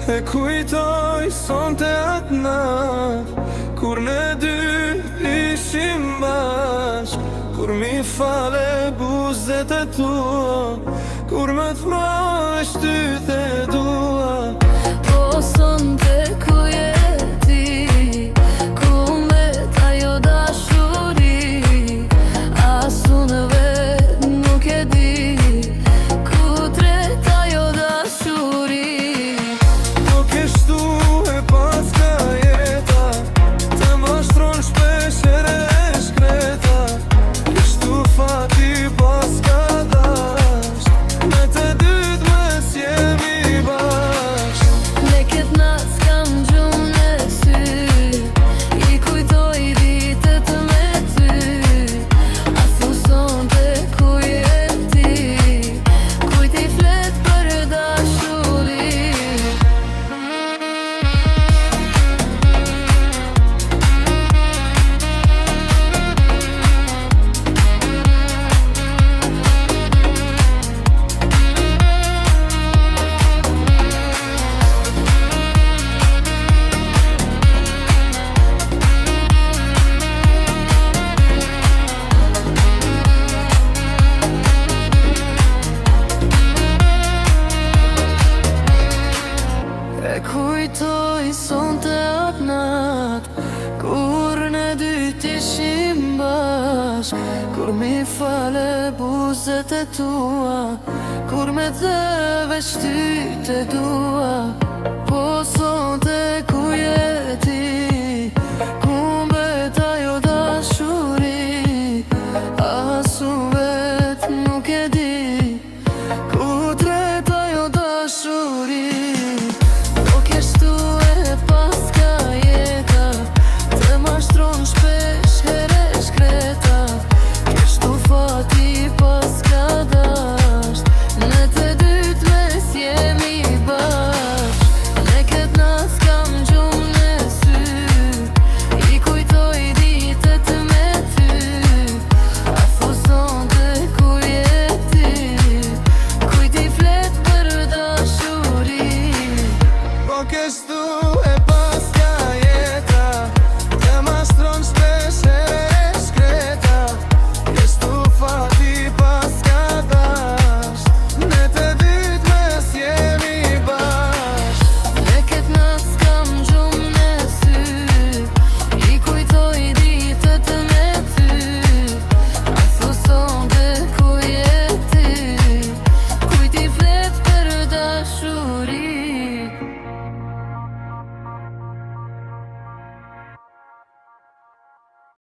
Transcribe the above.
E kujtoj sonte atë natë kur ne dy ishim bashk, kur mi fale buzët e tua, kur më thmosh ty të dua. Po sonte ku je ti, ku mbet ajo dashuri, as unë vet nuk e di ku tret ajo dashuri. Po kështu e pas ka jeta, të mashtron shpesh ere e shkreta. Kështu fati pas ka dasht, me të dytë mes jemi bashk. Ne këtë natë s'kam gjumë në sy, i kujtoj ditët me ty. A thu sonte ku je ti, kujt i flet për dashuri. E kujtoj sonte atë natë kur ne dy t'ishim bashk, kur mi fale buzët e tua, kur me të veç ty të dua. Po sonte ku je ti, ku mbet ajo dashuri, as unë vet nuk e di ku tret ajo dashuri. Po kështu e pas ka jeta, të mashtron shpesh ere shkreta. Kështu fati pas ka dasht, ne të dytë mes jemi bashk. Ne këtë natë s'kam gjumë në sy, i kujtoj ditët me ty. A thu sonte ku je ti, kujt i flet për dashuri. Po kështu